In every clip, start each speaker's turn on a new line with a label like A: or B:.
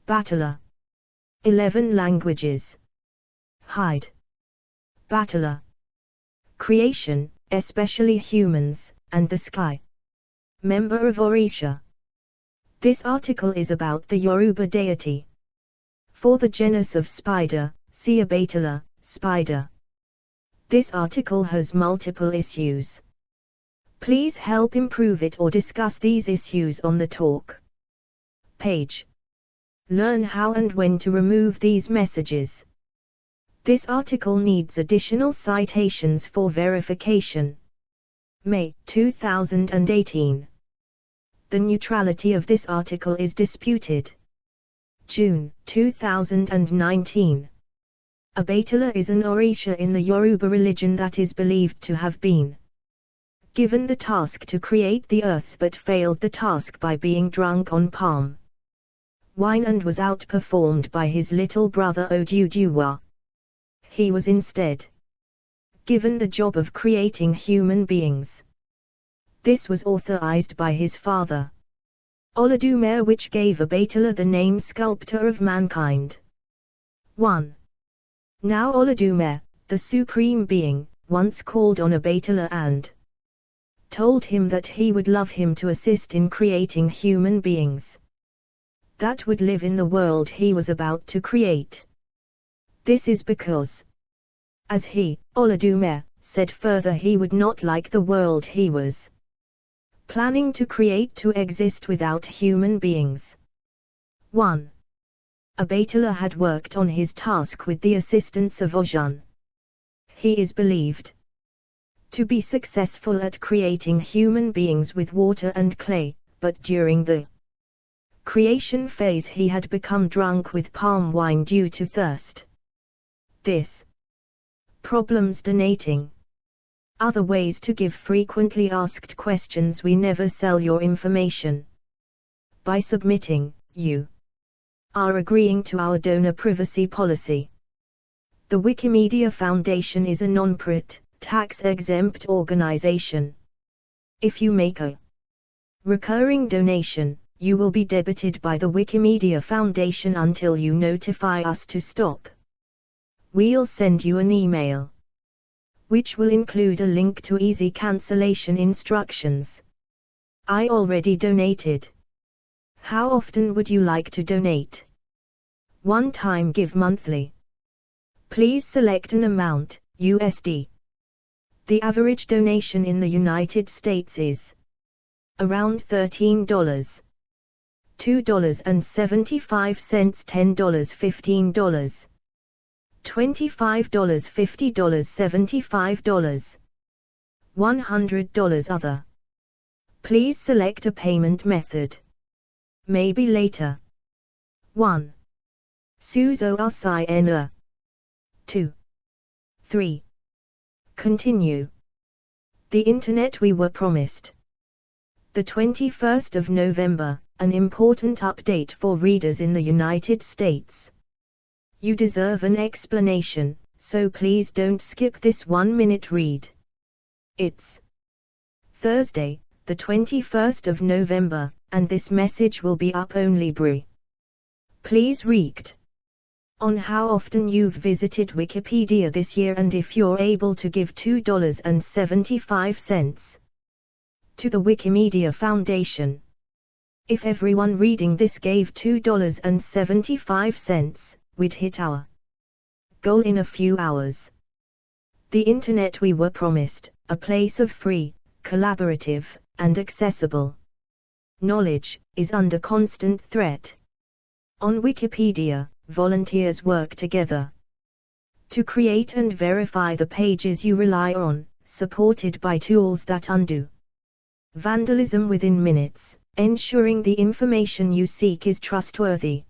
A: 8Cbatala. 11 languages. 8Cbatala. Creation, especially humans, and the sky. Member of Orisha. This article is about the Yoruba deity. For the genus of spider, see 8Cbatala, spider. This article has multiple issues. Please help improve it or discuss these issues on the talk page. Learn how and when to remove these messages. This article needs additional citations for verification. May 2018. The neutrality of this article is disputed. June 2019. 8Cbatala is an Orisha in the Yoruba religion that is believed to have been given the task to create the earth but failed the task by being drunk on palm wine and was outperformed by his little brother Oduduwa. He was instead given the job of creating human beings. This was authorized by his father, Olodumare, which gave 8Cbatala the name sculptor of mankind. 1. Now Olodumare, the supreme being, once called on 8Cbatala and told him that he would love him to assist in creating human beings that would live in the world he was about to create. This is because, as he, Olodumare, said further, he would not like the world he was planning to create to exist without human beings. 1. 8Cbatala had worked on his task with the assistance of Ogun. He is believed to be successful at creating human beings with water and clay, but during the creation phase he had become drunk with palm wine due to thirst. This problems donating. Other ways to give frequently asked questions. We never sell your information. By submitting, you are agreeing to our donor privacy policy. The Wikimedia Foundation is a non-profit, tax-exempt organization. If you make a recurring donation, you will be debited by the Wikimedia Foundation until you notify us to stop. We'll send you an email, which will include a link to easy cancellation instructions. I already donated. How often would you like to donate? One time give monthly. Please select an amount, USD. The average donation in the United States is around $13, $2.75, $10, $15, $25, $50, $75, $100 other. Please select a payment method. Maybe later. 1. Suzo Asina. 2. 3. Continue. The Internet we were promised. The 21st of November, an important update for readers in the United States. You deserve an explanation, so please don't skip this 1-minute read. It's Thursday, the 21st of November, and this message will be up only Please read on how often you've visited Wikipedia this year and if you're able to give $2.75 to the Wikimedia Foundation. If everyone reading this gave $2.75, we'd hit our goal in a few hours. The Internet we were promised, a place of free, collaborative, and accessible knowledge, is under constant threat. On Wikipedia, volunteers work together to create and verify the pages you rely on, supported by tools that undo vandalism within minutes, ensuring the information you seek is trustworthy.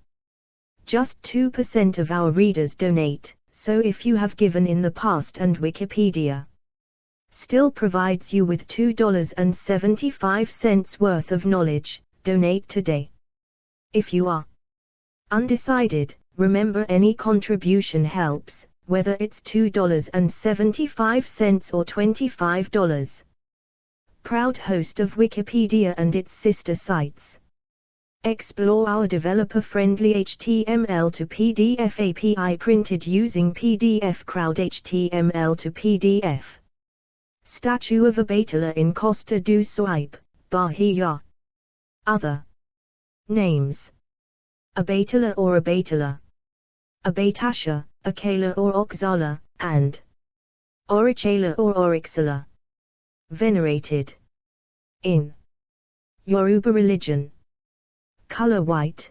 A: Just 2% of our readers donate, so if you have given in the past and Wikipedia still provides you with $2.75 worth of knowledge, donate today. If you are undecided, remember any contribution helps, whether it's $2.75 or $25. Proud host of Wikipedia and its sister sites. Explore our developer-friendly HTML to PDF API printed using PDF Crowd HTML to PDF. Statue of 8Cbatala in Costa do Soape, Bahia. Other names: 8Cbatala or 8Cbatala, 8Tasha, 8Cala or 8Cala, and Orichala or Orixala. Venerated in Yoruba religion. Color white.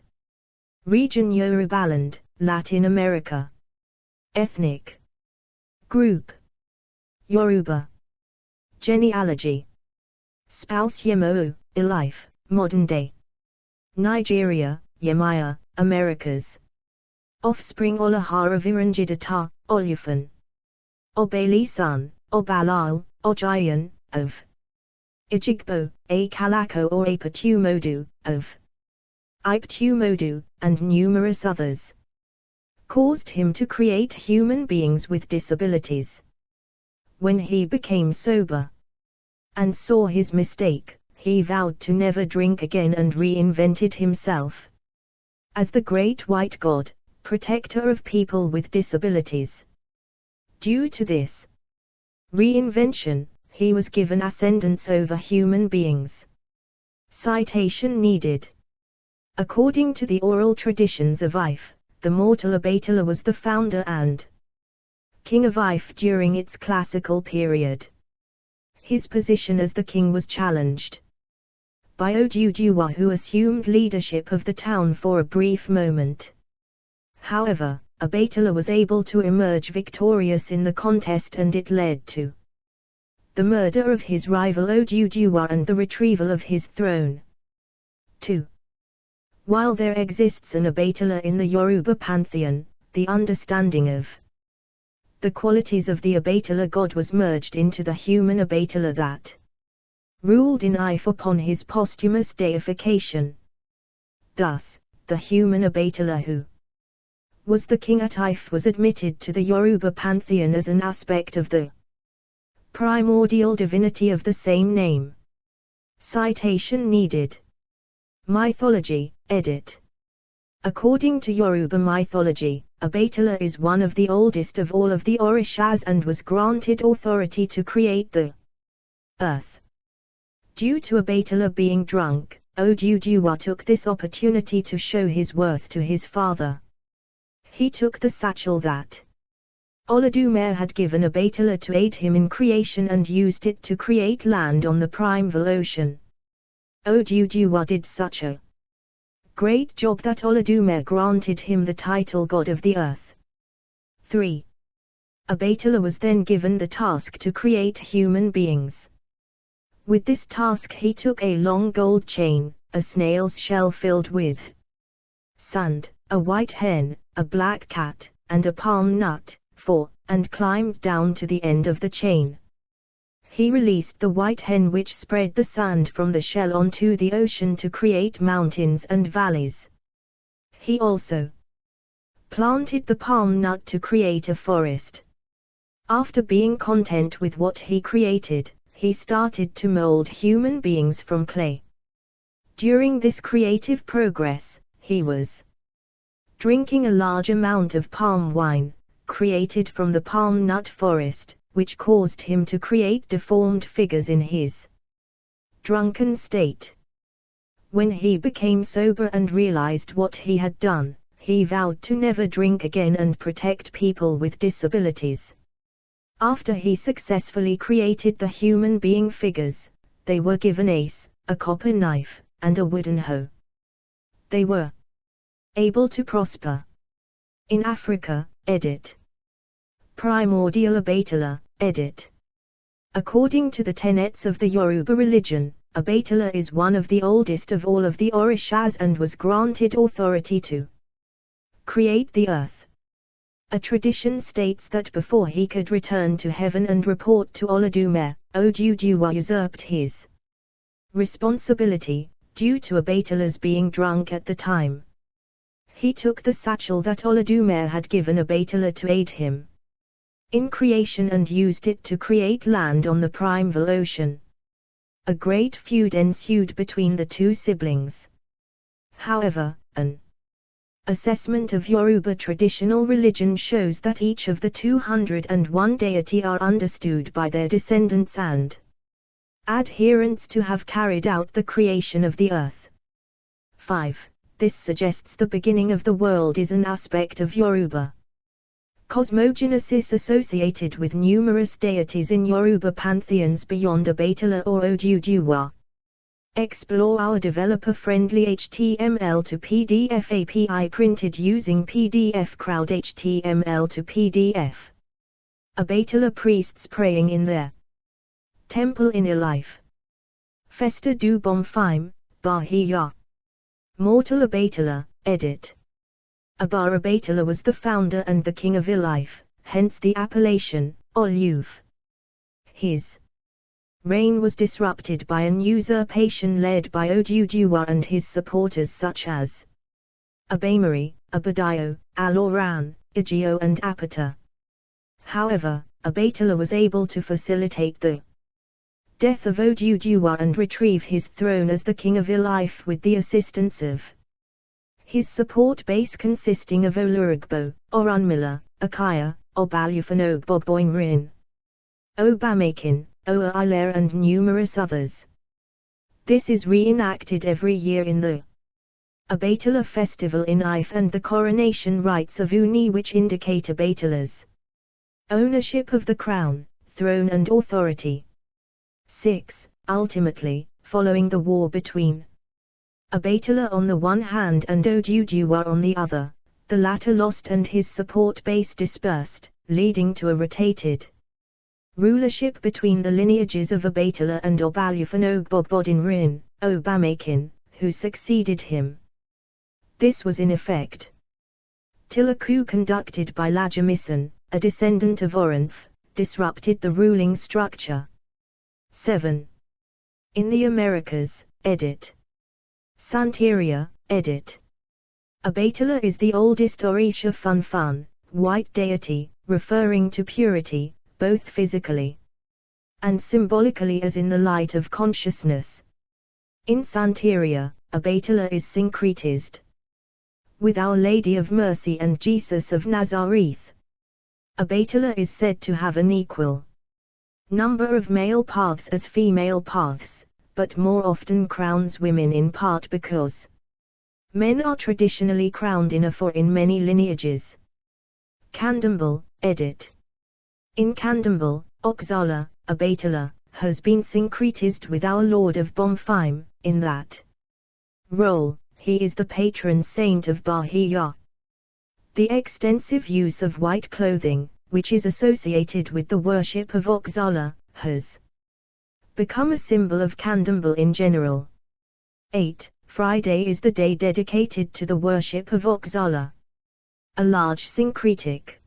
A: Region Yorubaland, Latin America. Ethnic group Yoruba. Genealogy: spouse Yemou, Ilife, modern day. Nigeria, Yemaya, Americas. Offspring Olahara Virangidata, Olufan. Obali son, Obalal, Ojayan, of Ijigbo, a Kalako or a Patumodu, of Iptumodu, and numerous others, caused him to create human beings with disabilities. When he became sober and saw his mistake, he vowed to never drink again and reinvented himself as the great white god, protector of people with disabilities. Due to this reinvention, he was given ascendance over human beings. Citation needed. According to the oral traditions of Ife, the mortal 8Cbatala was the founder and king of Ife during its classical period. His position as the king was challenged by Oduduwa, who assumed leadership of the town for a brief moment. However, 8Cbatala was able to emerge victorious in the contest, and it led to the murder of his rival Oduduwa and the retrieval of his throne. 2. While there exists an 8Cbatala in the Yoruba pantheon, the understanding of the qualities of the 8Cbatala god was merged into the human 8Cbatala that ruled in Ife upon his posthumous deification. Thus, the human 8Cbatala who was the king at Ife was admitted to the Yoruba pantheon as an aspect of the primordial divinity of the same name. Citation needed. Mythology, edit. According to Yoruba mythology, 8Cbatala is one of the oldest of all of the Orishas and was granted authority to create the earth. Due to 8Cbatala being drunk, Oduduwa took this opportunity to show his worth to his father. He took the satchel that Olodumare had given 8Cbatala to aid him in creation and used it to create land on the primeval ocean. Oduduwa did such a great job that Olodumare granted him the title God of the Earth. 3. 8Cbatala was then given the task to create human beings. With this task he took a long gold chain, a snail's shell filled with sand, a white hen, a black cat, and a palm nut, and climbed down to the end of the chain. He released the white hen, which spread the sand from the shell onto the ocean to create mountains and valleys. He also planted the palm nut to create a forest. After being content with what he created, he started to mold human beings from clay. During this creative progress, he was drinking a large amount of palm wine, created from the palm nut forest, which caused him to create deformed figures in his drunken state. When he became sober and realized what he had done, he vowed to never drink again and protect people with disabilities. After he successfully created the human being figures, they were given ace, a copper knife, and a wooden hoe. They were able to prosper in Africa, edit. Primordial 8Cbatala, edit. According to the tenets of the Yoruba religion, 8Cbatala is one of the oldest of all of the Orishas and was granted authority to create the earth. A tradition states that before he could return to heaven and report to Olodumare, Oduduwa usurped his responsibility, due to 8Cbatala's being drunk at the time. He took the satchel that Olodumare had given 8Cbatala to aid him in creation and used it to create land on the primeval ocean. A great feud ensued between the two siblings. However, an assessment of Yoruba traditional religion shows that each of the 201 deity are understood by their descendants and adherents to have carried out the creation of the earth. 5. This suggests the beginning of the world is an aspect of Yoruba cosmogenesis associated with numerous deities in Yoruba pantheons beyond Obatala or Oduduwa. Explore our developer-friendly HTML to PDF API printed using PDF Crowd HTML to PDF. Obatala priests praying in their temple in Ilife. Festa do Bom Fime, Bahia. Mortal Obatala, edit. Abar Obatala was the founder and the king of Ilife, hence the appellation, Olufe. His reign was disrupted by an usurpation led by Oduduwa and his supporters such as Abamari, Abadio, Aloran, Igio and Apata. However, Obatala was able to facilitate the death of Oduduwa and retrieve his throne as the king of Ilife with the assistance of his support base consisting of Olurugbo, Orunmila, Akaya, Obalufanogbogboinrin, Obamakin, Oa Iler and numerous others. This is reenacted every year in the Obatala festival in Ife and the coronation rites of Uni, which indicate Obatala's ownership of the crown, throne and authority. 6. Ultimately, following the war between Obatala on the one hand and Oduduwa on the other, the latter lost and his support base dispersed, leading to a rotated rulership between the lineages of Obatala and Obalufanogbogboinrin, Obamakin, who succeeded him. This was in effect till a coup conducted by Lajamisan, a descendant of Orinth, disrupted the ruling structure. 7. In the Americas, edit. Santeria, edit. Obatala is the oldest Orisha Funfun, white deity, referring to purity, both physically and symbolically as in the light of consciousness. In Santeria, Obatala is syncretized with Our Lady of Mercy and Jesus of Nazareth. Obatala is said to have an equal number of male paths as female paths, but more often crowns women in part because men are traditionally crowned in many lineages. Candomblé, edit. In Candomblé, Oxala, Obatala, has been syncretized with Our Lord of Bomfime. In that role, he is the patron saint of Bahia. The extensive use of white clothing, which is associated with the worship of Oxala, has become a symbol of Candomblé in general. 8. Friday is the day dedicated to the worship of Oxala. A large syncretic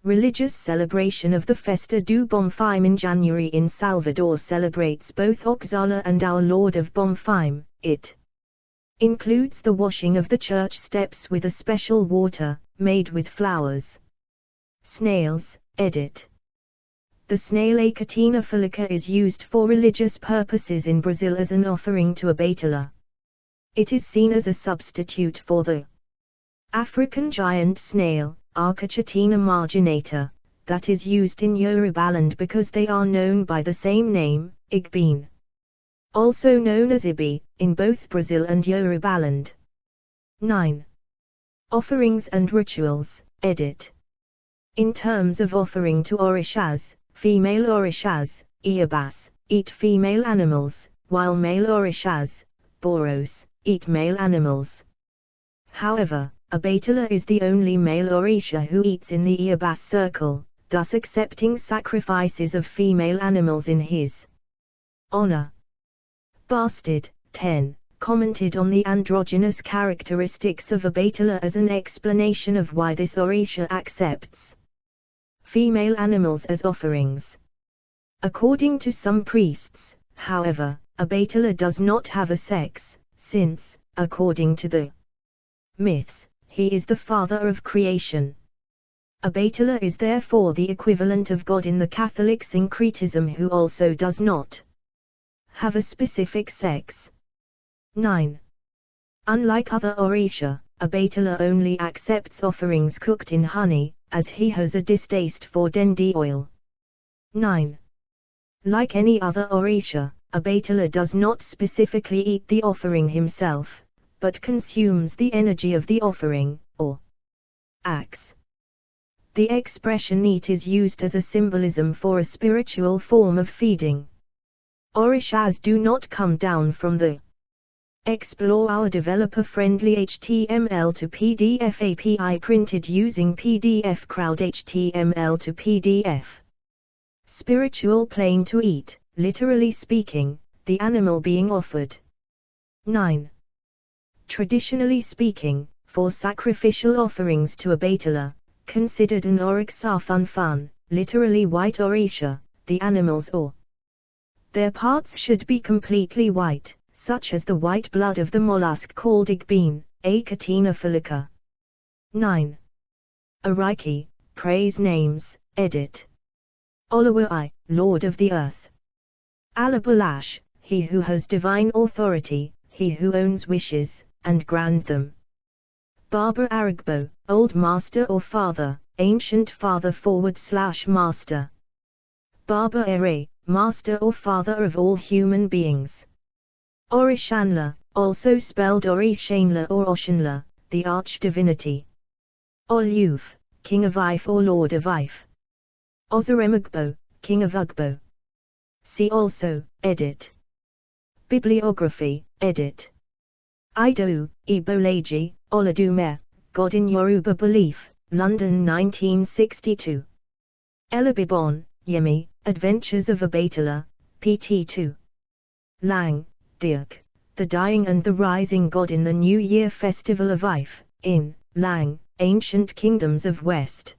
A: religious celebration of the Festa do Bomfime in January in Salvador celebrates both Oxala and Our Lord of Bomfime. It includes the washing of the church steps with a special water, made with flowers. Snails, edit. The snail Achatina filica is used for religious purposes in Brazil as an offering to Obatala. It is seen as a substitute for the African giant snail, Archachatina marginata, that is used in Yorubaland because they are known by the same name, Igbine. Also known as Ibi, in both Brazil and Yorubaland. 9. Offerings and rituals, edit. In terms of offering to Orishas, female Orishas, Iabas, eat female animals, while male Orishas, Boros, eat male animals. However, Obatala is the only male Orisha who eats in the Iabas circle, thus accepting sacrifices of female animals in his honor. Bastard, 10, commented on the androgynous characteristics of Obatala as an explanation of why this Orisha accepts female animals as offerings. According to some priests, however, Obatala does not have a sex, since, according to the myths, he is the father of creation. Obatala is therefore the equivalent of God in the Catholic syncretism, who also does not have a specific sex. 9. Unlike other Orisha, Abatala only accepts offerings cooked in honey, as he has a distaste for dendi oil. 9. Like any other Orisha, Abatala does not specifically eat the offering himself, but consumes the energy of the offering, or acts. The expression eat is used as a symbolism for a spiritual form of feeding. Orishas do not come down from the. Explore our developer-friendly HTML to PDF API printed using PDF Crowd HTML to PDF. Spiritual plane to eat, literally speaking, the animal being offered. 9. Traditionally speaking, for sacrificial offerings to Abatala, considered an Oriksafunfun, literally white Orisha, the animals or their parts should be completely white, such as the white blood of the mollusk called igbeen, Achatina. 9. Ariki, praise names, edit. Olawai, Lord of the Earth. Alabalash, he who has divine authority, he who owns wishes, and grant them. Baba Aragbo, Old Master or Father, Ancient Father / Master. Baba Ere, Master or Father of all human beings. Orishanla, also spelled Orishanla or Oshanla, the Archdivinity. Oluf, King of Ife or Lord of Ife. Ozaremagbo, King of Ugbo. See also, edit. Bibliography, edit. Ido, Ibolaji, Oladume, God in Yoruba Belief, London 1962. Elabibon, Yemi, Adventures of Abatala, pt. 2. Lang, Dirk, The Dying and the Rising God in the New Year Festival of Ife, in Lang, Ancient Kingdoms of West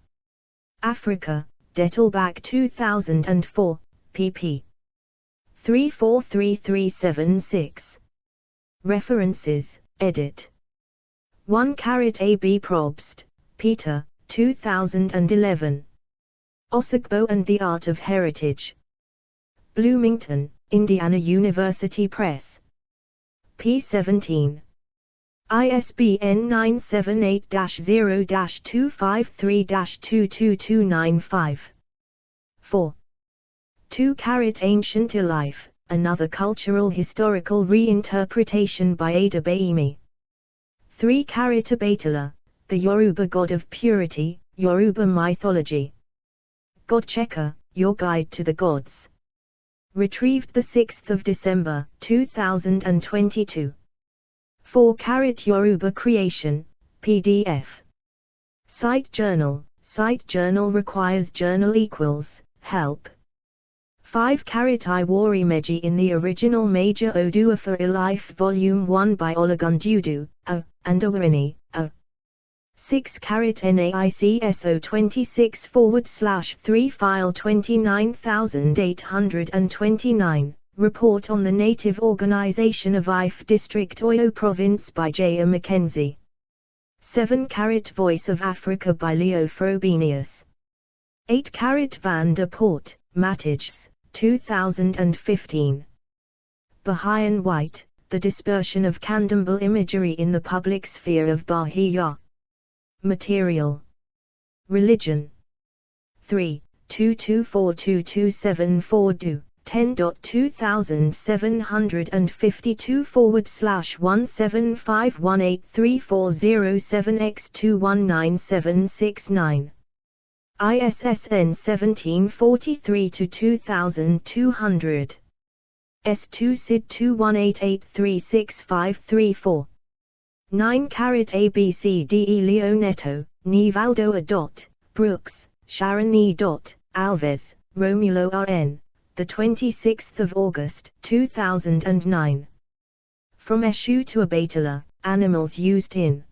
A: Africa, Dettelbach 2004, pp. 343376. References, edit. 1 AB Probst, Peter, 2011. Osagbo and the Art of Heritage. Bloomington, Indiana University Press. p. 17. ISBN 978-0-253-22295. 4. 2 Ancient Life, Another Cultural Historical Reinterpretation by Ada Baimi. 3 Abatala, the Yoruba God of Purity, Yoruba Mythology. God Checker, Your Guide to the Gods. Retrieved 6 December 2022. 4 Yoruba Creation, PDF. Site Journal requires journal equals, help. 5 Iwari Meji in the original Major Oduwa for Life Volume 1 by Olagundudu, and Awarini, 6 NAICSO 26/3 File 29829, Report on the Native Organization of Ife District Oyo Province by J. A. Mackenzie. 7 Voice of Africa by Leo Frobenius. 8 Van der Poort, Mattiges, 2015. Bahá'í and White, The Dispersion of Candomblé Imagery in the Public Sphere of Bahia. Material. Religion. 3, 2242274 do. 10.2752/175183407x219769. ISSN 1743-2200. S2 SID 2188365534. 9 ABCDE Leonetto, Nivaldo A. Brooks, Sharon E. Alves, Romulo R.N. 26 August 2009. From Eshu to Abatala, Animals Used in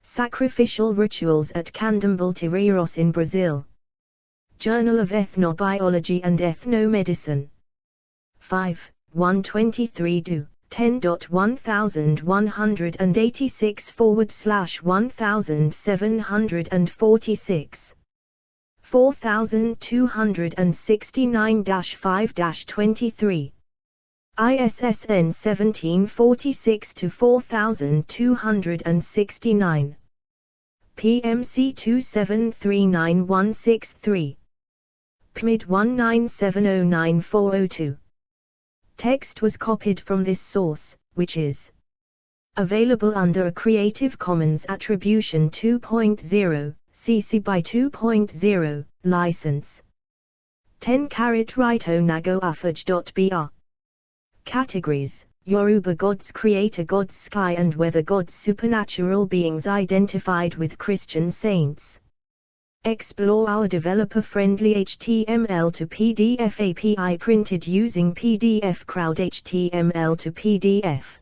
A: Sacrificial Rituals at Candomblé Terreiros in Brazil. Journal of Ethnobiology and Ethnomedicine. 5, 123 do. 10.1186/1746. 4269-5-23. ISSN 1746-4269. PMC 2739163. PMID 19709402. Text was copied from this source, which is available under a Creative Commons Attribution 2.0, CC BY 2.0, license. 10 Rito Nago Ufaj.br. Categories: Yoruba gods, creator gods, sky and weather gods, supernatural beings identified with Christian saints. Explore our developer-friendly HTML to PDF API printed using PDF Crowd HTML to PDF.